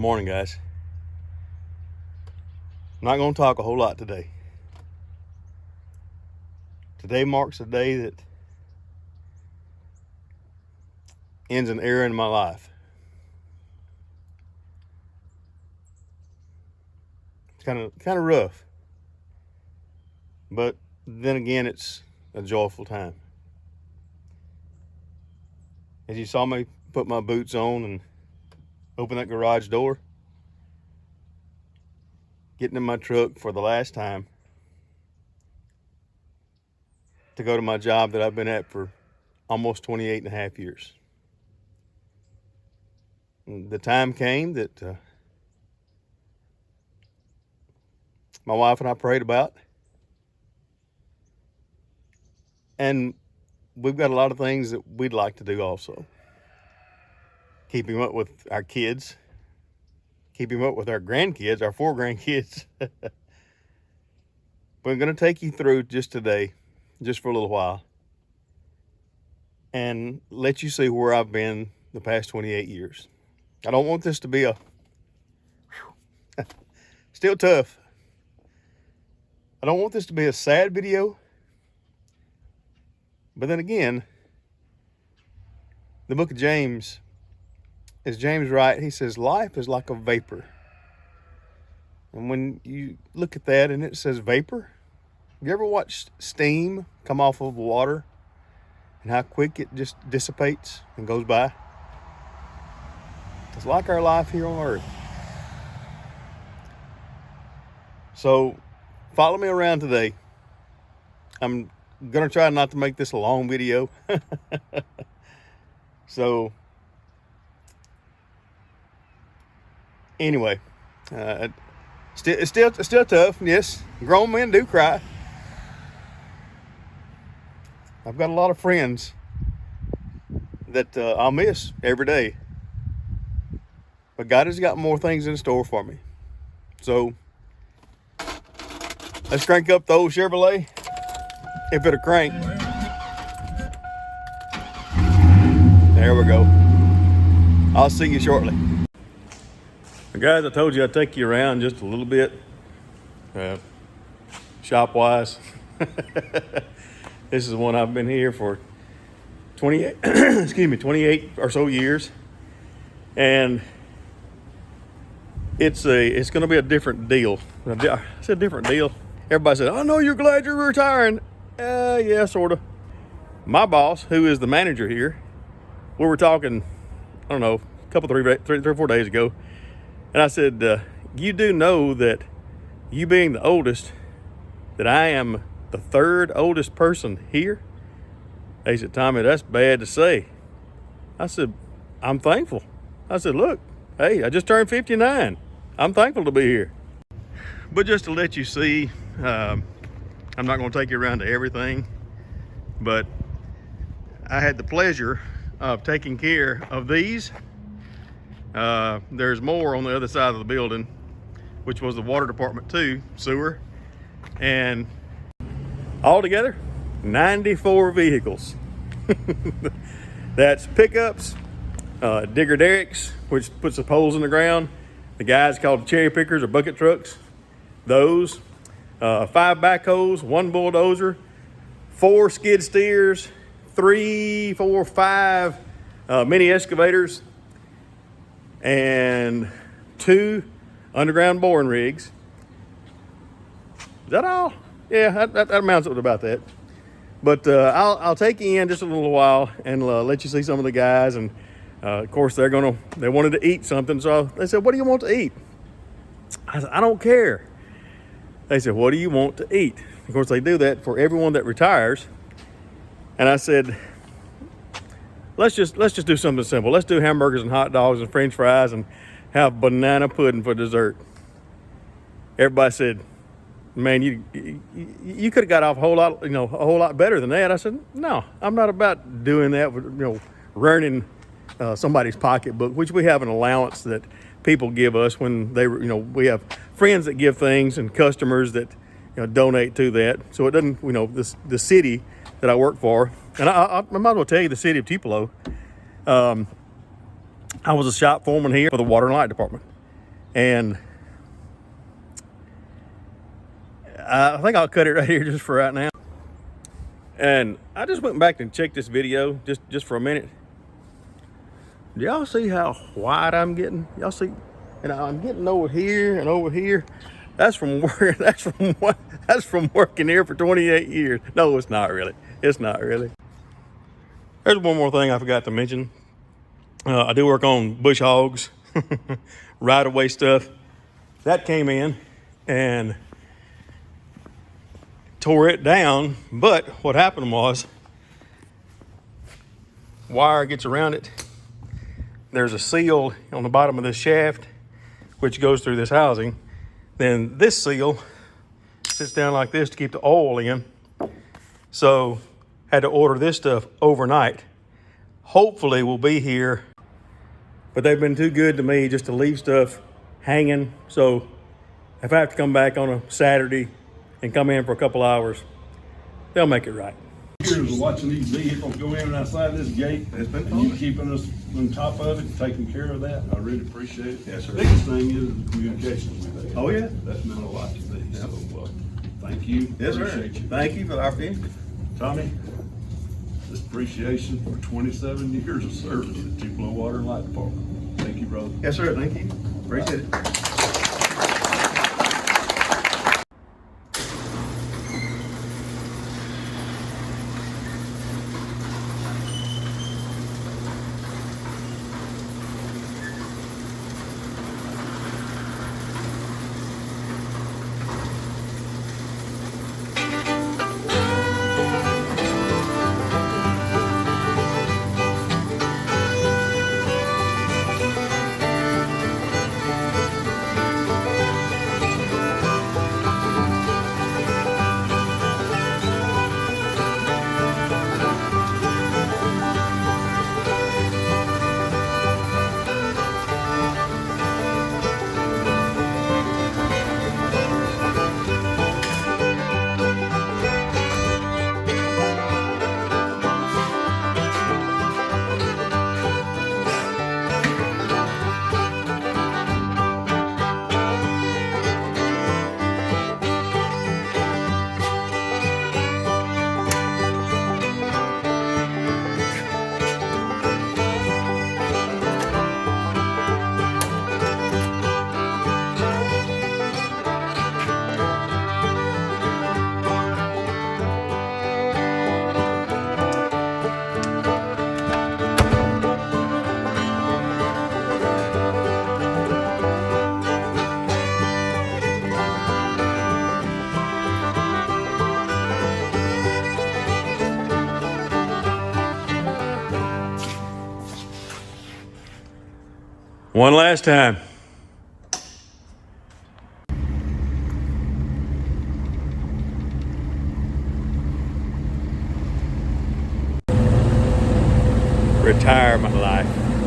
Morning, guys. I'm not going to talk a whole lot today. Today marks a day that ends an era in my life. It's kind of rough, but then again, it's a joyful time. As you saw me put my boots on and open that garage door, getting in my truck for the last time to go to my job that I've been at for almost 28 and a half years. And the time came that my wife and I prayed about, and we've got a lot of things that we'd like to do also. Keeping up with our kids, keeping up with our grandkids, our 4 grandkids. But I'm going to take you through just today, just for a little while, and let you see where I've been the past 28 years. I don't want this to be still tough. I don't want this to be a sad video. But then again, the book of James, is James right? He says, life is like a vapor. And when you look at that and it says vapor, have you ever watched steam come off of water and how quick it just dissipates and goes by? It's like our life here on earth. So follow me around today. I'm going to try not to make this a long video. So anyway, it's still tough. Yes, grown men do cry. I've got a lot of friends that I'll miss every day. But God has got more things in store for me. So let's crank up the old Chevrolet, if it'll crank. There we go. I'll see you shortly. Guys, I told you I'd take you around just a little bit, shop-wise. This is one I've been here for 28 or so years. And it's going to be a different deal. It's a different deal. Everybody said, I know you're glad you're retiring. Yeah, sort of. My boss, who is the manager here, we were talking, I don't know, a couple, 3 or 4 days ago. And I said, you do know that you being the oldest, that I am the 3rd oldest person here? They said, Tommy, that's bad to say. I said, I'm thankful. I said, look, hey, I just turned 59. I'm thankful to be here. But just to let you see, I'm not going to take you around to everything, but I had the pleasure of taking care of these. There's more on the other side of the building, which was the water department too, sewer, and altogether 94 vehicles. That's pickups, digger derricks, which puts the poles in the ground. The guys called cherry pickers or bucket trucks. Those 5 backhoes, 1 bulldozer, 4 skid steers, 3, 4, 5 mini excavators, and 2 underground boring rigs. Is that all? Yeah, that amounts up to about that. But I'll take you in just a little while and let you see some of the guys. And of course, they wanted to eat something. So they said, what do you want to eat? I said, I don't care. They said, what do you want to eat? Of course, they do that for everyone that retires. And I said, let's just do something simple. Let's do hamburgers and hot dogs and French fries and have banana pudding for dessert. Everybody said, man, you could have got off a whole lot better than that. I said, no, I'm not about doing that with, ruining somebody's pocketbook, which we have an allowance that people give us when they, we have friends that give things and customers that, donate to that. So it doesn't, the city that I work for, and I might as well tell you the city of Tupelo. I was a shop foreman here for the water and light department. And I think I'll cut it right here just for right now. And I just went back and checked this video just for a minute. Do y'all see how white I'm getting? Y'all see? And I'm getting over here and over here. That's from work. That's from working here for 28 years. No, it's not really. It's not really. There's one more thing I forgot to mention. I do work on bush hogs, right-of-way stuff. That came in and tore it down. But what happened was, wire gets around it. There's a seal on the bottom of this shaft, which goes through this housing. Then this seal sits down like this to keep the oil in. So had to order this stuff overnight. Hopefully we'll be here, but they've been too good to me just to leave stuff hanging. So if I have to come back on a Saturday and come in for a couple hours, they'll make it right. Years of watching these vehicles go in and outside this gate, It's been and you fun. keeping us on top of it, taking care of that. I really appreciate it. Yes, sir. Biggest thing is the communication we've had. Oh, yeah. That's meant a lot to me. So, thank you. Yes, sir. Appreciate you. Thank you for the opportunity. Tommy, this appreciation for 27 years of service at Tupelo Water and Light Department. Thank you, brother. Yes, sir. Thank you. Appreciate it. One last time. Retirement life.